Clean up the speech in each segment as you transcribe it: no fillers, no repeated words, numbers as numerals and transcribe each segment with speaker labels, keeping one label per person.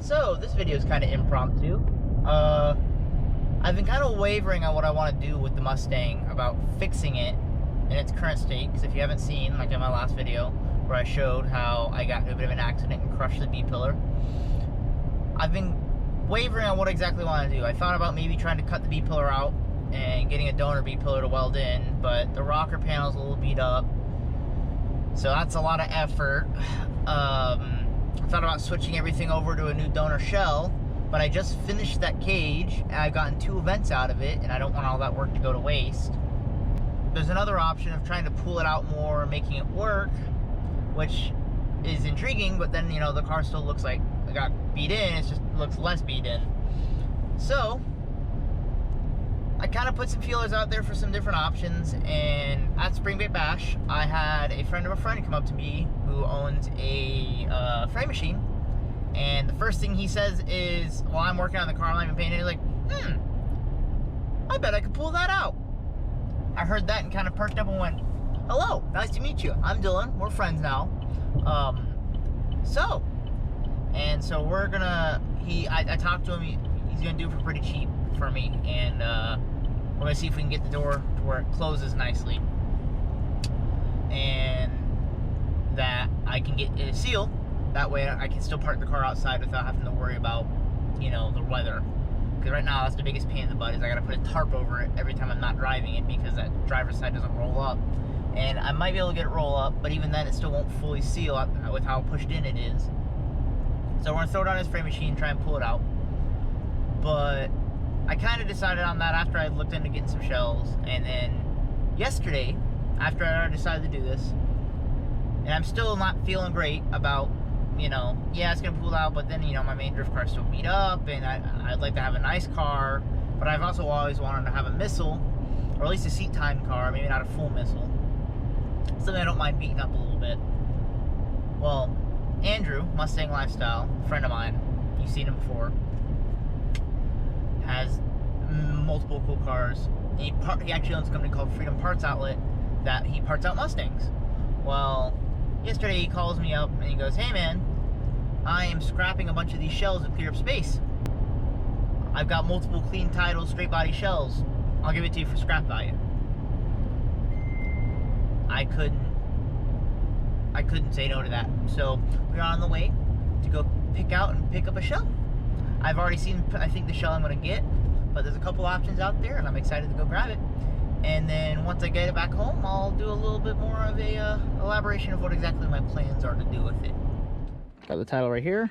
Speaker 1: So this video is kind of impromptu. I've been kind of wavering on what I want to do with the Mustang about fixing it in its current state. Because if you haven't seen, like in my last video where I showed how I got into a bit of an accident and crushed the B-pillar, I've been wavering on what exactly I want to do. I thought about maybe trying to cut the B-pillar out and getting a donor B-pillar to weld in, but the rocker panel's a little beat up, so that's a lot of effort. I thought about switching everything over to a new donor shell, but I just finished that cage and I've gotten 2 vents out of it, and I don't want all that work to go to waste. There's another option of trying to pull it out more and making it work, which is intriguing, but then, you know, the car still looks like it got beat in. It just looks less beat in. So I kind of put some feelers out there for some different options, and at Spring Bait Bash, I had a friend of a friend come up to me who owns a frame machine, and the first thing he says is, while I'm working on the car, I'm not even painting it, he's like, I bet I could pull that out. I heard that and kind of perked up and went, hello, nice to meet you. I'm Dylan, we're friends now. So we're gonna, I talked to him, he's gonna do it for pretty cheap for me, and we're gonna see if we can get the door to where it closes nicely, and that I can get it sealed. That way I can still park the car outside without having to worry about, you know, the weather. Because right now that's the biggest pain in the butt, is I gotta put a tarp over it every time I'm not driving it, because that driver's side doesn't roll up. And I might be able to get it roll up, but even then it still won't fully seal with how pushed in it is. So we're gonna throw it on his frame machine, try and pull it out. But I kind of decided on that after I looked into getting some shells, and then yesterday, after I already decided to do this, and I'm still not feeling great about, you know, yeah, it's gonna pull out, but then, you know, my main drift car's still beat up, and I'd like to have a nice car, but I've also always wanted to have a missile, or at least a seat time car, maybe not a full missile, something I don't mind beating up a little bit. Well, Andrew, Mustang Lifestyle, a friend of mine, you've seen him before, has multiple cool cars. He actually owns a company called Freedom Parts Outlet that he parts out Mustangs. Well, yesterday he calls me up and he goes, hey man, I am scrapping a bunch of these shells to clear up space. I've got multiple clean title straight body shells. I'll give it to you for scrap value. I couldn't say no to that. So we're on the way to go pick up a shell. I've already seen, I think, the shell I'm going to get, but there's a couple options out there, and I'm excited to go grab it. And then once I get it back home, I'll do a little bit more of a elaboration of what exactly my plans are to do with it. Got the title right here.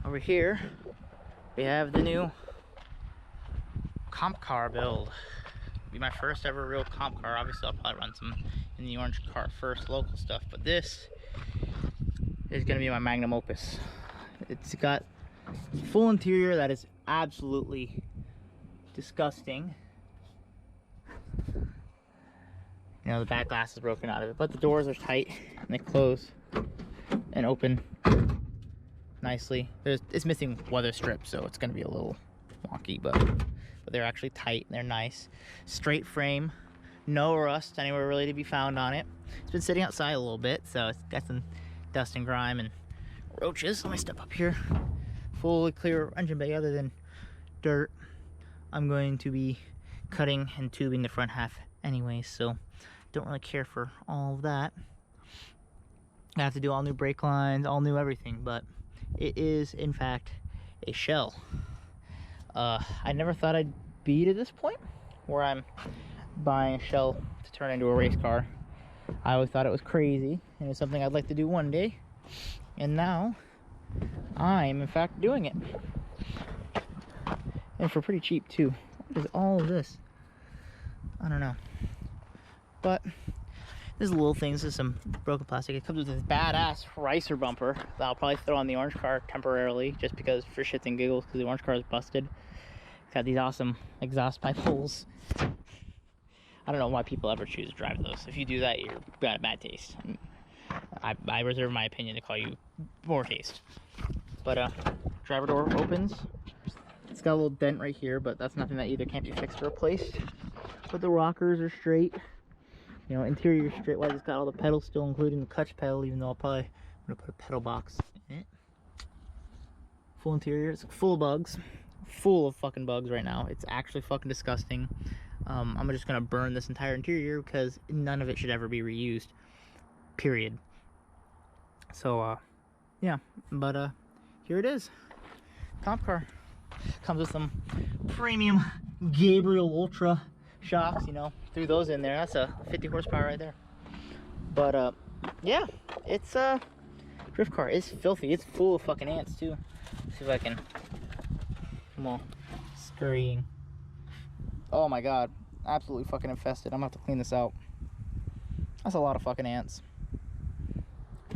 Speaker 1: Over here, we have the new comp car build. It'll be my first ever real comp car. Obviously, I'll probably run some in the orange car first, local stuff, but this is going to be my magnum opus. It's got full interior that is absolutely disgusting. You know, the back glass is broken out of it, but the doors are tight and they close and open nicely. It's missing weather strips, so it's going to be a little wonky, but they're actually tight and they're nice. Straight frame, no rust anywhere really to be found on it. It's been sitting outside a little bit, so it's got some dust and grime and roaches. Let me step up here. Fully clear engine bay other than dirt. I'm going to be cutting and tubing the front half anyway, so don't really care for all of that. I have to do all new brake lines, all new everything, but it is in fact a shell. I never thought I'd be to this point where I'm buying a shell to turn into a race car. I always thought it was crazy and it was something I'd like to do one day, and now I'm in fact doing it, and for pretty cheap too. What is all of this? I don't know, but there's little things. There's some broken plastic. It comes with this badass ricer bumper that I'll probably throw on the orange car temporarily, just because, for shits and giggles, because the orange car is busted. It's got these awesome exhaust pipe holes. I don't know why people ever choose to drive those. If you do that, you've got a bad taste. I reserve my opinion to call you poor taste. But driver door opens. It's got a little dent right here, but that's nothing that either can't be fixed or replaced. But the rockers are straight. You know, interior straight wise. It's got all the pedals still, including the clutch pedal, even though I'm gonna put a pedal box in it. Full interior. It's full of bugs. Full of fucking bugs right now. It's actually fucking disgusting. I'm just gonna burn this entire interior because none of it should ever be reused. Period. So, yeah. But, here it is. Comp car. Comes with some premium Gabriel Ultra shocks, you know. Threw those in there. That's a 50 horsepower right there. But, yeah. It's a drift car. It's filthy. It's full of fucking ants, too. Let's see if I can... Come on. Scurrying. Oh my god. Absolutely fucking infested. I'm gonna have to clean this out. That's a lot of fucking ants.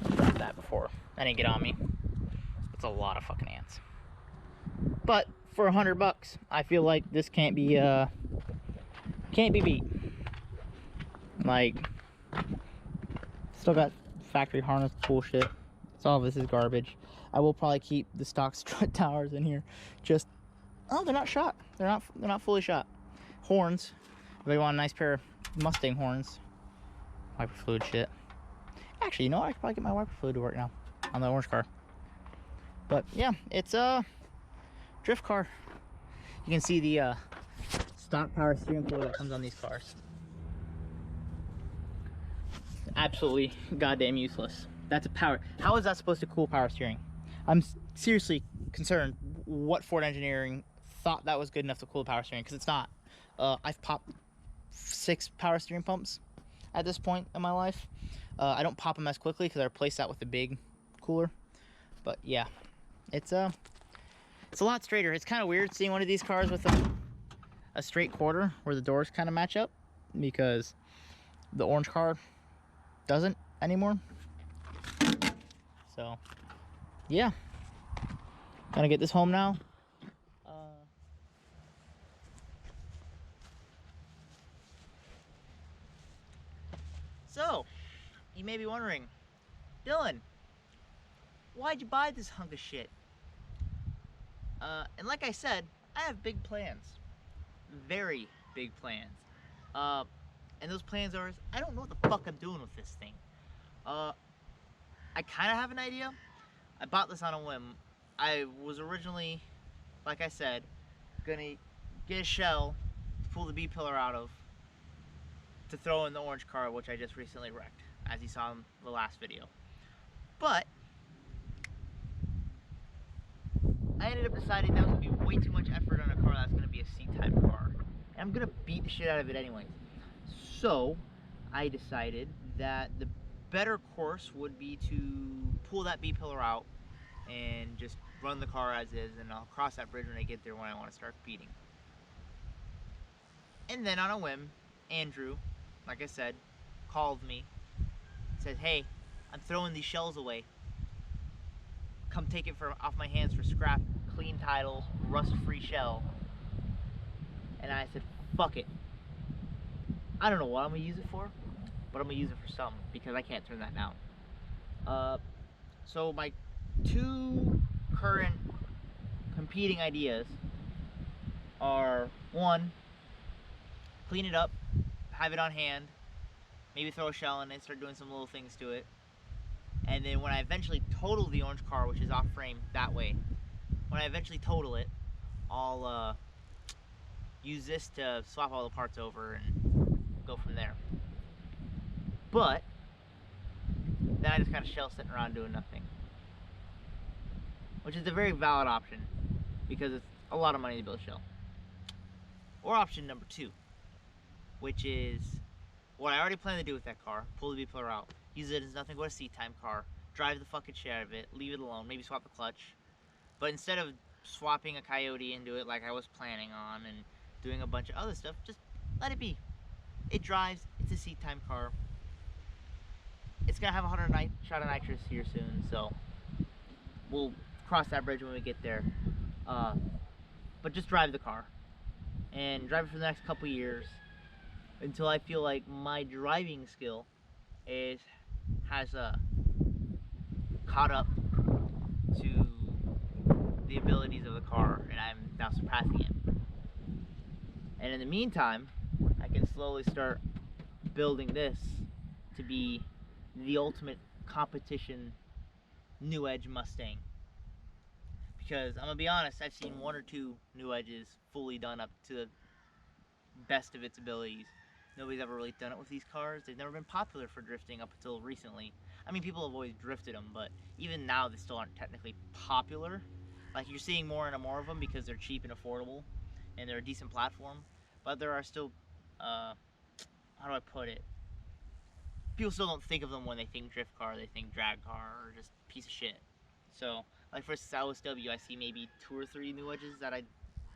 Speaker 1: I've done that before. That didn't get on me. It's a lot of fucking ants. But for $100, I feel like this can't be beat. Like, still got factory harness bullshit. So all of this is garbage. I will probably keep the stock strut towers in here. Just, oh, they're not shot. They're not fully shot. Horns. If they want a nice pair of Mustang horns. Wiper fluid shit. Actually, you know what? I could probably get my wiper fluid to work now on the orange car. But yeah, it's a drift car. You can see the stock power steering cooler that comes on these cars. Absolutely goddamn useless. That's a power. How is that supposed to cool power steering? I'm seriously concerned what Ford engineering thought that was good enough to cool power steering, because it's not. I've popped 6 power steering pumps at this point in my life. I don't pop them as quickly because I replaced that with the big cooler. But yeah, it's a lot straighter. It's kind of weird seeing one of these cars with a straight quarter where the doors kind of match up, because the orange car doesn't anymore. So yeah, gonna get this home now. So you may be wondering, Dylan, why'd you buy this hunk of shit? And like I said, I have big plans. Very big plans. And those plans are, I don't know what the fuck I'm doing with this thing. I kind of have an idea. I bought this on a whim. I was originally, like I said, gonna get a shell to pull the B-pillar out of to throw in the orange car, which I just recently wrecked, as you saw in the last video. But I ended up deciding that was going to be way too much effort on a car that's going to be a C-type car. And I'm going to beat the shit out of it anyways. So I decided that the better course would be to pull that B-pillar out and just run the car as is, and I'll cross that bridge when I get there when I want to start competing. And then on a whim, Andrew, like I said, called me, said, hey, I'm throwing these shells away. Come take it off my hands for scrap, clean title, rust-free shell. And I said, fuck it. I don't know what I'm gonna use it for, but I'm gonna use it for something, because I can't turn that down. So my 2 current competing ideas are, 1, clean it up, have it on hand, maybe throw a shell in it, start doing some little things to it. And then when I eventually total the orange car, which is off frame that way, when I eventually total it, I'll use this to swap all the parts over and go from there. But then I just got a shell sitting around doing nothing, which is a very valid option, because it's a lot of money to build a shell. Or option number 2, which is what I already plan to do with that car: pull the B-pillar out, use it as nothing but a C-type car, drive the fucking shit out of it, leave it alone, maybe swap the clutch. But instead of swapping a Coyote into it like I was planning on and doing a bunch of other stuff, just let it be. It drives, it's a C-type car. It's gonna have 100 shot of nitrous here soon, so we'll cross that bridge when we get there. But just drive the car, and drive it for the next couple years, until I feel like my driving skill has caught up to the abilities of the car, and I'm now surpassing it. And in the meantime, I can slowly start building this to be the ultimate competition new edge Mustang. Because I'm gonna be honest, I've seen 1 or 2 new edges fully done up to the best of its abilities. Nobody's ever really done it with these cars. They've never been popular for drifting up until recently. I mean, people have always drifted them, but even now they still aren't technically popular. Like, you're seeing more and more of them because they're cheap and affordable, and they're a decent platform. But there are still, how do I put it? People still don't think of them when they think drift car. They think drag car or just piece of shit. So, like for OSW, I see maybe 2 or 3 new edges that I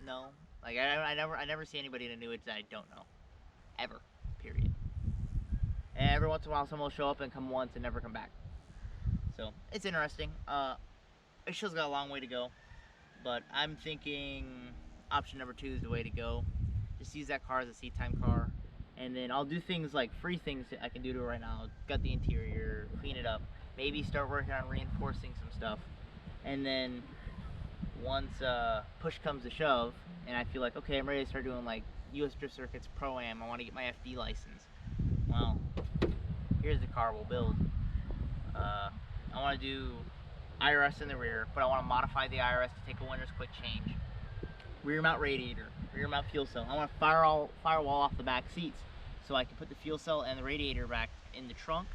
Speaker 1: know. Like I never see anybody in a new edge that I don't know, ever. Period. And every once in a while, someone will show up and come once and never come back. So it's interesting. It show's got a long way to go, but I'm thinking option number 2 is the way to go. Just use that car as a seat time car, and then I'll do things like free things that I can do to it right now. Gut the interior, clean it up, maybe start working on reinforcing some stuff, and then once push comes to shove, and I feel like, okay, I'm ready to start doing like US Drift Circuits Pro-Am, I want to get my FD license. Well, here's the car we'll build. I want to do IRS in the rear, but I want to modify the IRS to take a winner's quick change. Rear mount radiator, rear mount fuel cell. I want to firewall off the back seats so I can put the fuel cell and the radiator back in the trunk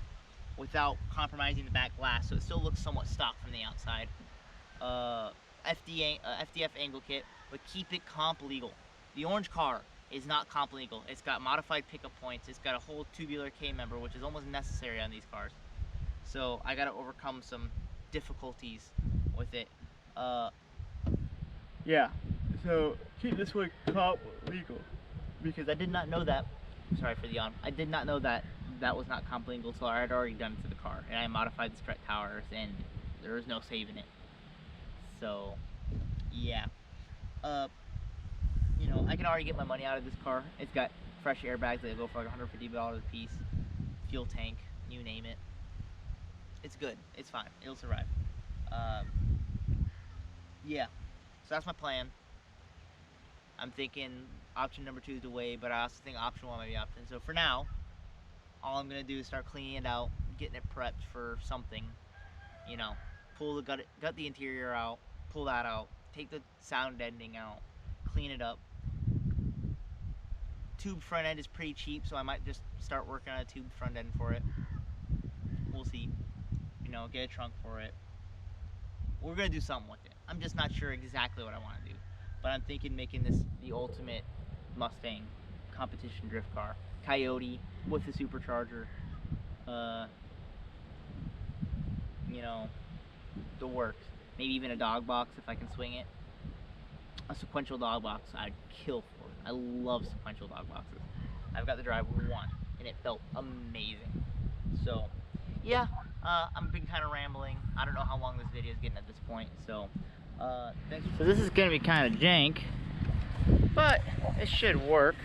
Speaker 1: without compromising the back glass, so it still looks somewhat stock from the outside. FDF angle kit, but keep it comp legal. The orange car is not comp legal. It's got modified pickup points. It's got a whole tubular K member, which is almost necessary on these cars. So I got to overcome some difficulties with it. Yeah. So keep this one comp legal, because I did not know that. Sorry for the yawn. I did not know that that was not comp legal until I had already done it to the car, and I modified the strut towers, and there was no saving it. So, yeah. You know, I can already get my money out of this car. It's got fresh airbags that go for like $150 a piece. Fuel tank, you name it. It's good. It's fine. It'll survive. Yeah. So that's my plan. I'm thinking option number 2 is the way, but I also think option 1 might be option. So for now, all I'm gonna do is start cleaning it out, getting it prepped for something. You know, pull the gut the interior out, pull that out, take the sound ending out, clean it up. Tube front end is pretty cheap, so I might just start working on a tube front end for it. We'll see. You know, get a trunk for it. We're gonna do something with it. I'm just not sure exactly what I want to do, but I'm thinking making this the ultimate Mustang competition drift car. Coyote with a supercharger. You know, the works. Maybe even a dog box if I can swing it. A sequential dog box I'd kill for. I love sequential dog boxes. I've got the Drive 1 and it felt amazing. So yeah, I've been kind of rambling. I don't know how long this video is getting at this point, so thanks. So this is gonna be kind of jank, but it should work.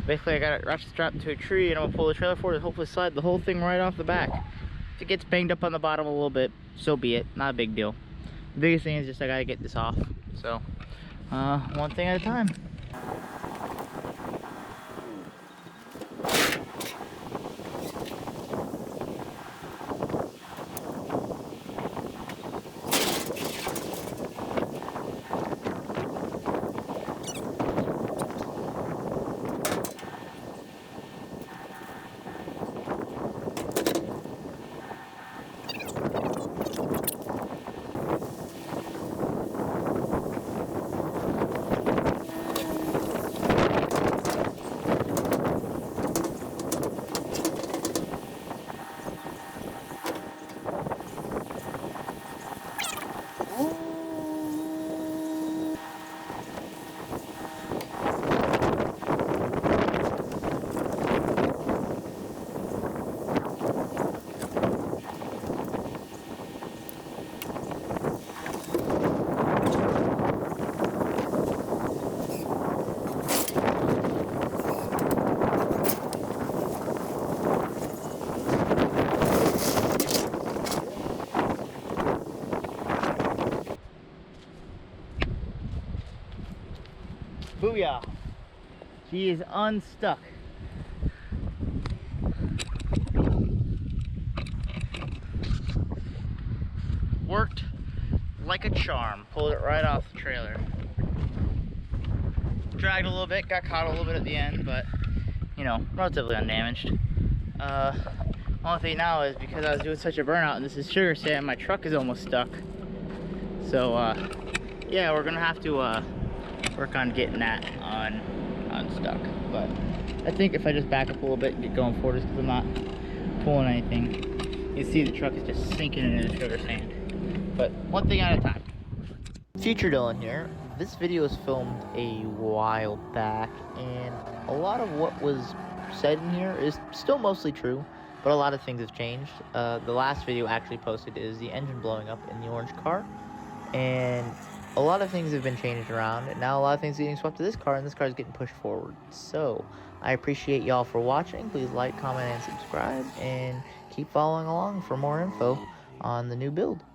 Speaker 1: Basically, I got it ratchet strapped to a tree, and I'm gonna pull the trailer forward and hopefully slide the whole thing right off the back. If it gets banged up on the bottom a little bit, so be it. Not a big deal. The biggest thing is just I gotta get this off. So, one thing at a time. Booyah! She is unstuck. Worked like like a charm. Pulled it right off the trailer. Dragged a little bit, got caught a little bit at the end, but you know, relatively undamaged. Only thing now is because I was doing such a burnout and this is sugar sand, my truck is almost stuck. So yeah, we're gonna have to work on getting that unstuck. But I think if I just back up a little bit and get going forward, just because I'm not pulling anything, you see the truck is just sinking into the sugar sand. But one thing at a time. Future Dylan here. This video was filmed a while back, and a lot of what was said in here is still mostly true, but a lot of things have changed. The last video actually posted is the engine blowing up in the orange car, and a lot of things have been changed around, and now a lot of things are getting swept to this car, and this car is getting pushed forward. So I appreciate y'all for watching. Please like, comment, and subscribe, and keep following along for more info on the new build.